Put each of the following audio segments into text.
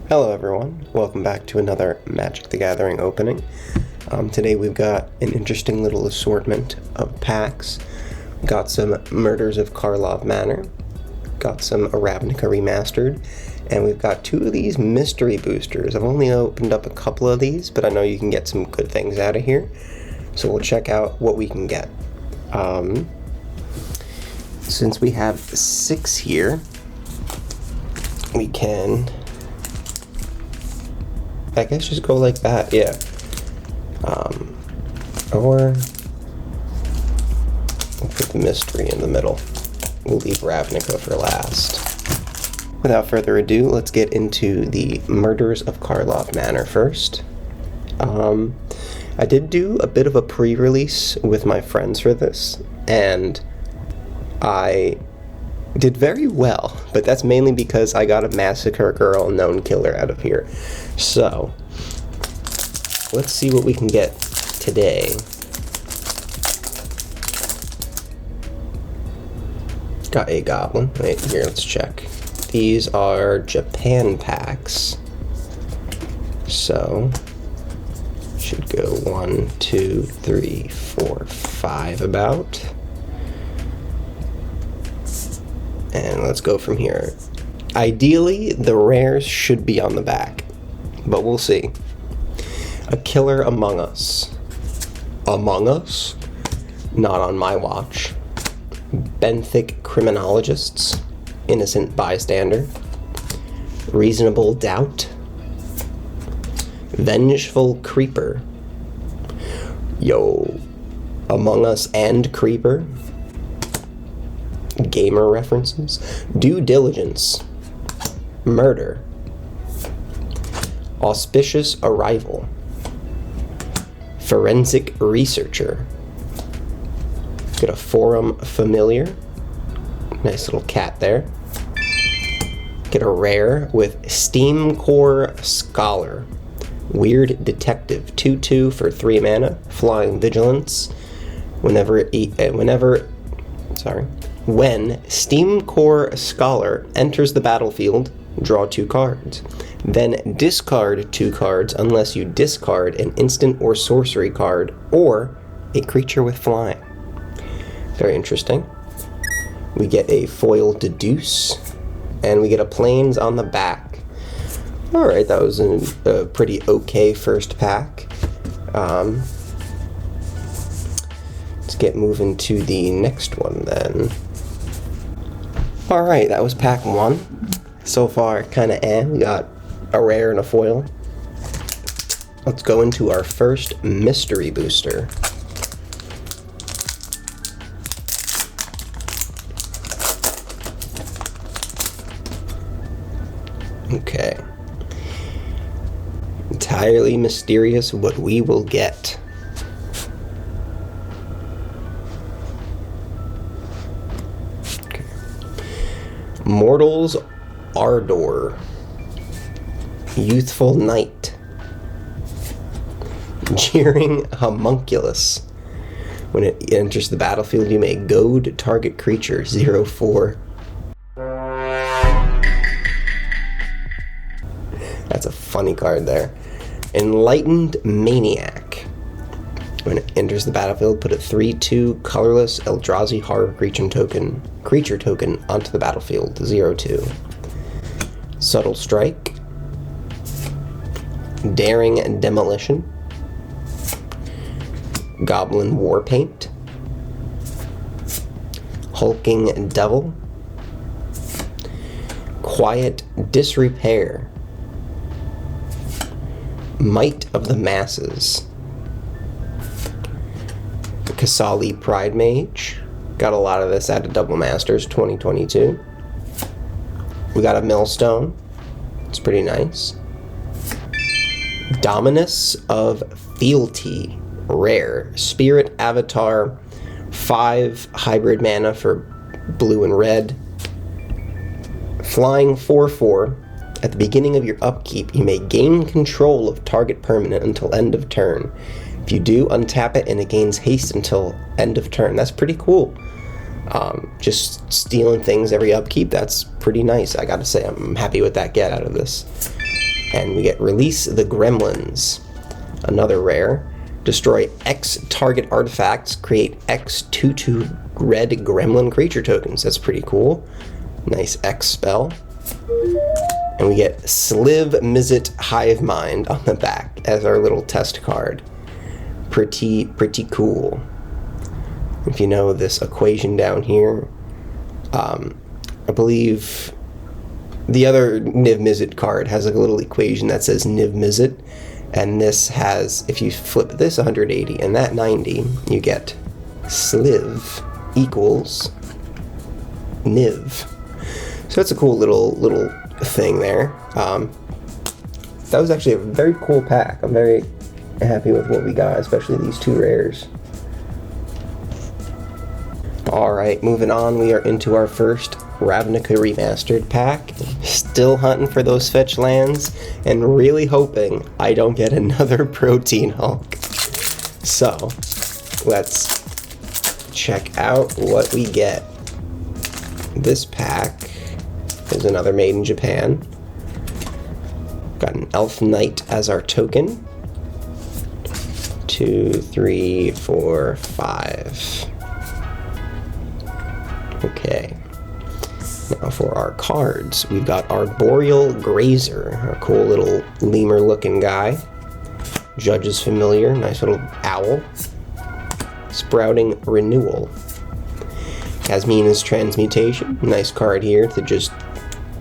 Hello everyone, welcome back to another Magic the Gathering opening. Today we've got an interesting little assortment of packs. Got some Murders of Karlov Manor, got some Ravnica Remastered, and we've got two of these mystery boosters. I've only opened up a couple of these, but I know you can get some good things out of here. So we'll check out what we can get. Since we have 6 here, we can, I guess, just go like that, yeah. Or we'll put the mystery in the middle. We'll leave Ravnica for last. Without further ado, let's get into the Murders of Karlov Manor first. I did do a bit of a pre-release with my friends for this, and I did very well, but that's mainly because I got a Massacre Girl known killer out of here. So, let's see what we can get today. Got a goblin. Wait, here, let's check. These are Japan packs. So, should go 1, 2, 3, 4, 5 about. And let's go from here. Ideally, the rares should be on the back, but we'll see. A Killer Among Us. Among Us? Not on my watch. Benthic Criminologists. Innocent Bystander. Reasonable Doubt. Vengeful Creeper. Yo. Among Us and Creeper. Gamer references. Due Diligence. Murder. Auspicious Arrival. Forensic Researcher. Got a Forum Familiar. Nice little cat there. Get a rare with Steam Core Scholar. Weird Detective. 2/2 for 3 mana. Flying Vigilance. When Steam Core Scholar enters the battlefield, draw 2 cards. Then discard 2 cards unless you discard an instant or sorcery card or a creature with flying. Very interesting. We get a foil Deduce, and we get a Plains on the back. Alright, that was a pretty okay first pack. Let's get moving to the next one then. Alright, that was pack 1. So far, kinda we got a rare and a foil. Let's go into our first mystery booster. Okay. Entirely mysterious what we will get. Okay. Mortal's Ardor. Youthful Knight. Jeering Homunculus. When it enters the battlefield, you may goad target creature 0/4. That's a funny card there. Enlightened Maniac. When it enters the battlefield, put a 3/2 colorless Eldrazi horror creature token onto the battlefield, 0/2. Subtle Strike. Daring Demolition. Goblin Warpaint. Hulking Devil. Quiet Disrepair. Might of the Masses. Kasali Pride Mage. Got a lot of this out of Double Masters 2022. We got a Millstone. It's pretty nice. Dominus of Fealty. Rare. Spirit Avatar. 5 hybrid mana for blue and red. Flying 4/4. At the beginning of your upkeep, you may gain control of target permanent until end of turn. If you do, untap it and it gains haste until end of turn. That's pretty cool. Just stealing things every upkeep, that's pretty nice. I gotta say, I'm happy with that get out of this. And we get Release the Gremlins. Another rare. Destroy X target artifacts, create X 2/2 red gremlin creature tokens. That's pretty cool. Nice X spell. And we get Sliv Mizzet Hive Mind on the back as our little test card. Pretty cool. If you know this equation down here, I believe the other Niv Mizzet card has a little equation that says Niv Mizzet, and this has, if you flip this 180 and that 90, you get Sliv equals Niv. So that's a cool little thing there. That was actually a very cool pack. I'm very happy with what we got, especially these two rares. Alright, moving on, we are into our first Ravnica Remastered pack. Still hunting for those fetch lands, and really hoping I don't get another Protein Hulk. So, let's check out what we get. This pack is another made in Japan. Got an Elf Knight as our token. 2, 3, 4, 5. Okay. Now for our cards, we've got Arboreal Grazer, a cool little lemur looking guy. Judge's Familiar, nice little owl. Sprouting Renewal. Kasmina's Transmutation, nice card here to just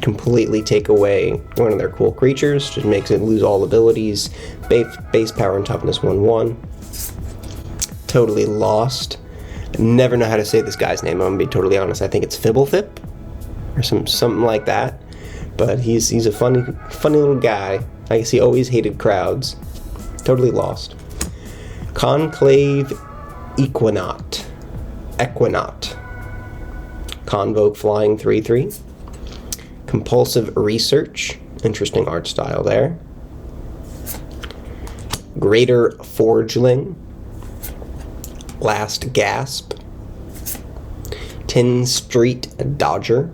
completely take away one of their cool creatures, just makes it lose all abilities. Base power and toughness 1/1. Totally Lost. Never know how to say this guy's name, I'm gonna be totally honest. I think it's Fibblethip or something like that. But he's a funny little guy. I guess he always hated crowds. Totally Lost. Conclave Equinaut. Convoke Flying 3/3. Compulsive Research. Interesting art style there. Greater Forgeling. Last Gasp. Tin Street Dodger.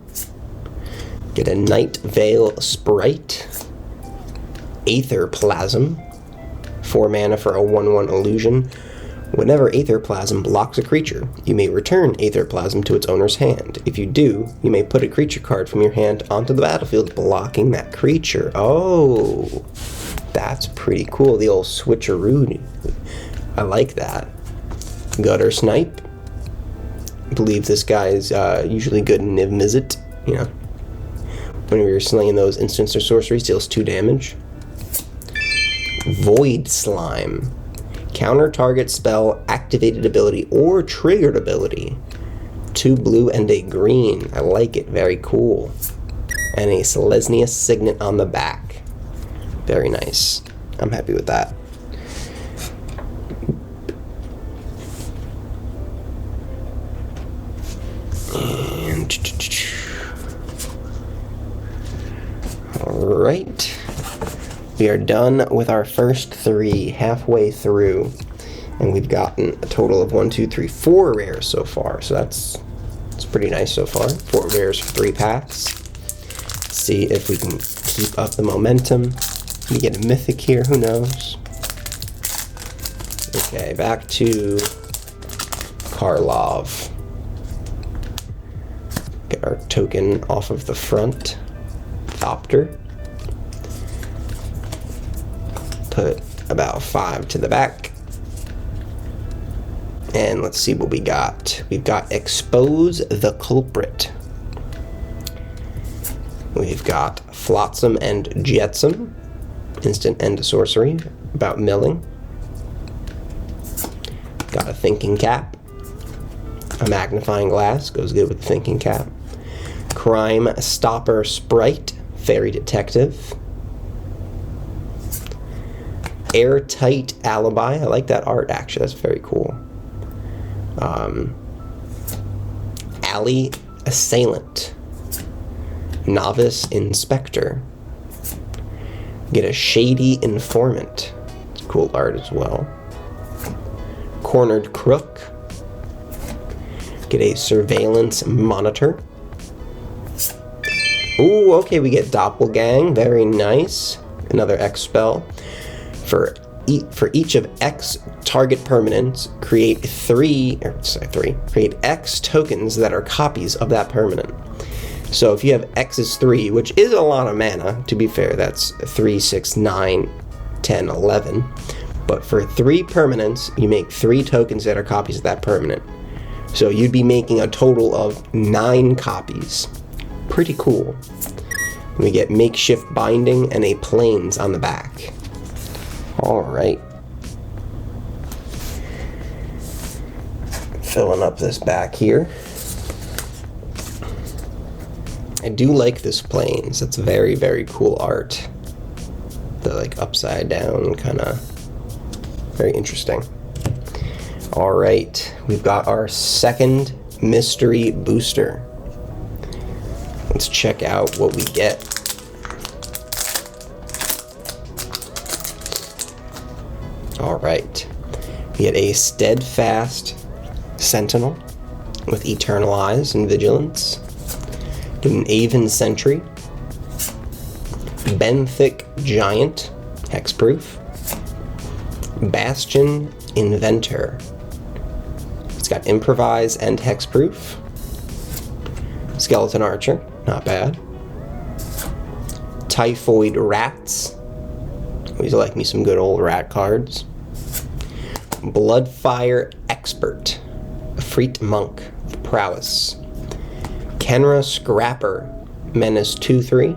Get a Night Veil Sprite. Aether Plasm. 4 mana for a 1/1 illusion. Whenever Aether Plasm blocks a creature, you may return Aether Plasm to its owner's hand. If you do, you may put a creature card from your hand onto the battlefield, blocking that creature. Oh, that's pretty cool. The old switcheroo. I like that. Gutter Snipe. I believe this guy is usually good in Niv Mizzet. You know, whenever you're slinging those instants or sorceries, deals 2 damage. Void Slime. Counter target spell, activated ability, or triggered ability. 2 blue and a green. I like it. Very cool. And a Selesnya Signet on the back. Very nice. I'm happy with that. And alright. We are done with our first 3, halfway through, and we've gotten a total of 4 rares so far. So that's pretty nice so far. 4 rares for 3 packs. Let's see if we can keep up the momentum. We get a mythic here, who knows? Okay, back to Karlov. Get our token off of the front. Thopter. Put about 5 to the back. And let's see what we got. We've got Expose the Culprit. We've got Flotsam and Jetsam. Instant end sorcery. About milling. Got a Thinking Cap. A Magnifying Glass. Goes good with the Thinking Cap. Crime Stopper Sprite. Fairy Detective. Airtight Alibi. I like that art, actually. That's very cool. Alley Assailant. Novice Inspector. Get a Shady Informant. It's cool art as well. Cornered Crook. Get a Surveillance Monitor. Ooh, okay, we get Doppelgang. Very nice. another X spell. For each of X target permanents, create create X tokens that are copies of that permanent. So if you have X is 3, which is a lot of mana, to be fair, that's 3, 6, 9, 10, 11. But for 3 permanents, you make 3 tokens that are copies of that permanent. So you'd be making a total of 9 copies. Pretty cool. We get makeshift binding and a planes on the back. Alright. Filling up this back here. I do like this planes. It's very, very cool art. The like upside down kind of very interesting. Alright, we've got our second mystery booster. Let's check out what we get. Alright, we get a Steadfast Sentinel with Eternal Eyes and Vigilance, an Aven Sentry, Benthic Giant, Hexproof, Bastion Inventor. It's got Improvise and Hexproof, Skeleton Archer, not bad, Typhoid Rats, always like me some good old rat cards, Bloodfire Expert, Freet Monk with Prowess, Kenra Scrapper, Menace 2/3.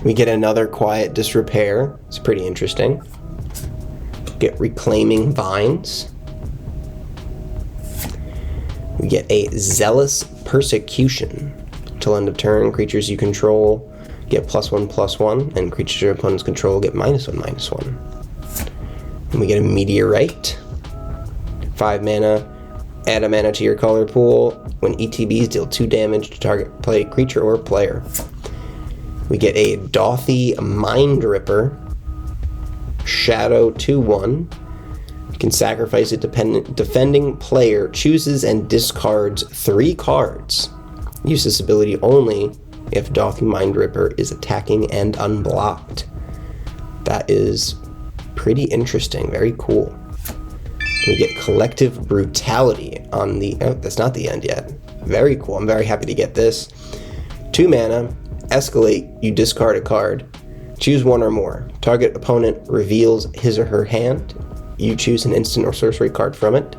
We get another Quiet Disrepair. It's pretty interesting. Get Reclaiming Vines. We get a Zealous Persecution. Till end of turn, creatures you control get +1/+1, and creatures your opponents control get -1/-1. And we get a Meteorite. 5 mana. Add a mana to your color pool. When ETBs, deal 2 damage to target creature or player. We get a Dothy Mindripper. Shadow 2/1. You can sacrifice it. Defending player chooses and discards 3 cards. Use this ability only if Dothy Mindripper is attacking and unblocked. That is pretty interesting. Very cool. We get Collective Brutality on the... Oh, that's not the end yet. Very cool. I'm very happy to get this. 2 mana. Escalate. You discard a card. Choose 1 or more. Target opponent reveals his or her hand. You choose an instant or sorcery card from it.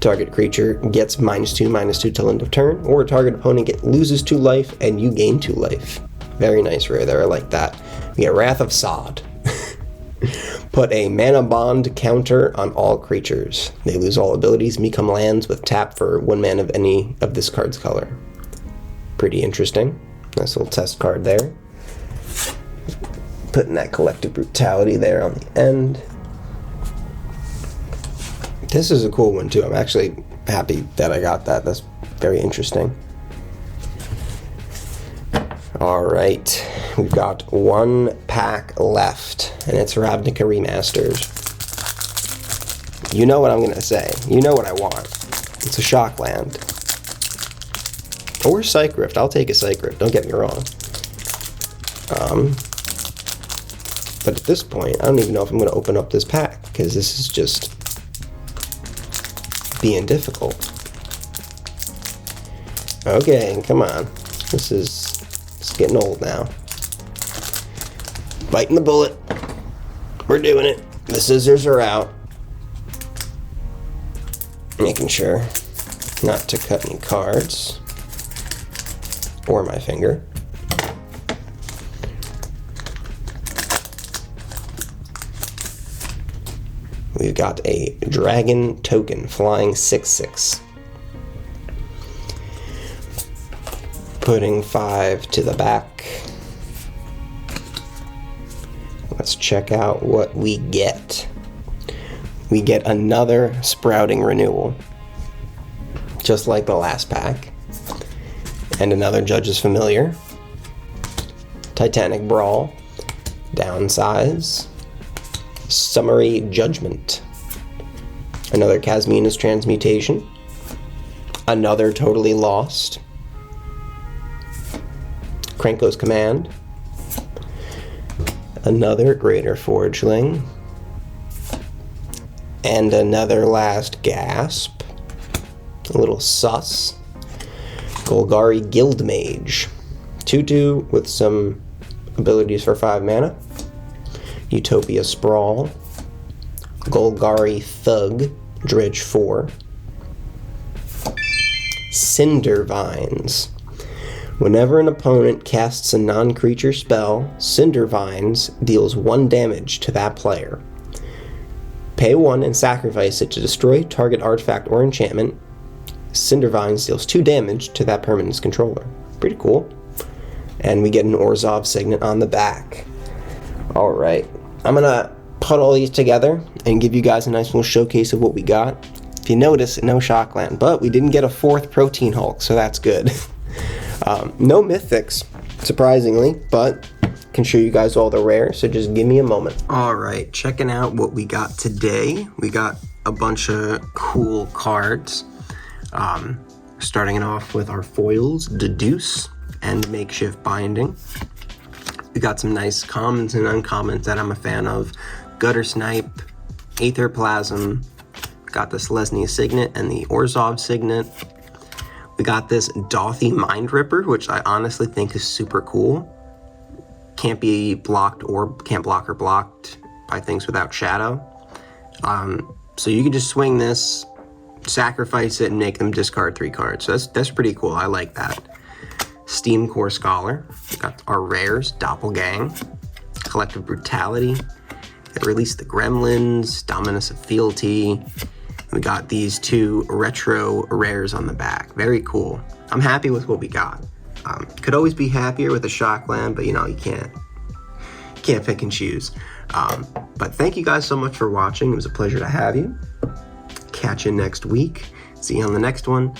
Target creature gets -2/-2 till end of turn. Or target opponent loses 2 life and you gain 2 life. Very nice rare there. I like that. We get Wrath of Sod. Put a mana bond counter on all creatures. They lose all abilities, become lands with tap for 1 mana of any of this card's color. Pretty interesting. Nice little test card there. Putting that Collective Brutality there on the end. This is a cool one too. I'm actually happy that I got that. That's very interesting. Alright, we've got 1 pack left, and it's Ravnica Remastered. You know what I'm going to say. You know what I want. It's a Shockland. Or Psych Rift. I'll take a Psych Rift, don't get me wrong. But at this point, I don't even know if I'm going to open up this pack, because this is just being difficult. Okay, come on. It's getting old now. Biting the bullet. We're doing it. The scissors are out. Making sure not to cut any cards. Or my finger. We've got a Dragon Token, flying 6/6. Putting 5 to the back. Let's check out what we get. We get another Sprouting Renewal, just like the last pack. And another Judge's Familiar. Titanic Brawl. Downsize. Summary Judgment. Another Kasmina's Transmutation. Another Totally Lost. Krenko's Command. Another Greater Forgeling. And another Last Gasp. A little sus. Golgari Guildmage. 2/2 with some abilities for 5 mana. Utopia Sprawl. Golgari Thug. Dredge 4. Cinder Vines. Whenever an opponent casts a non-creature spell, Cinder Vines deals 1 damage to that player. Pay 1 and sacrifice it to destroy target artifact or enchantment. Cinder Vines deals 2 damage to that permanent's controller. Pretty cool. And we get an Orzhov Signet on the back. Alright, I'm gonna put all these together and give you guys a nice little showcase of what we got. If you notice, no Shockland, but we didn't get a 4th Protein Hulk, so that's good. No Mythics, surprisingly, but can show you guys all the rares, so just give me a moment. Alright, checking out what we got today. We got a bunch of cool cards. Starting it off with our foils, Deduce and Makeshift Binding. We got some nice commons and uncommons that I'm a fan of. Gutter Snipe, Aether Plasm, got this Lesnia Signet and the Orzhov Signet. We got this Dothy Mind Ripper, which I honestly think is super cool. Can't be blocked or can't block or blocked by things without shadow. So you can just swing this, sacrifice it, and make them discard 3 cards. So that's pretty cool. I like that. Steam Core Scholar. We got our rares, Doppelgang, Collective Brutality. It released the Gremlins, Dominus of Fealty. We got these 2 retro rares on the back. Very cool. I'm happy with what we got. Could always be happier with a Shockland, but you know, you can't pick and choose. But thank you guys so much for watching. It was a pleasure to have you. Catch you next week. See you on the next one.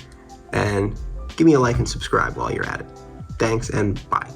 And give me a like and subscribe while you're at it. Thanks and bye.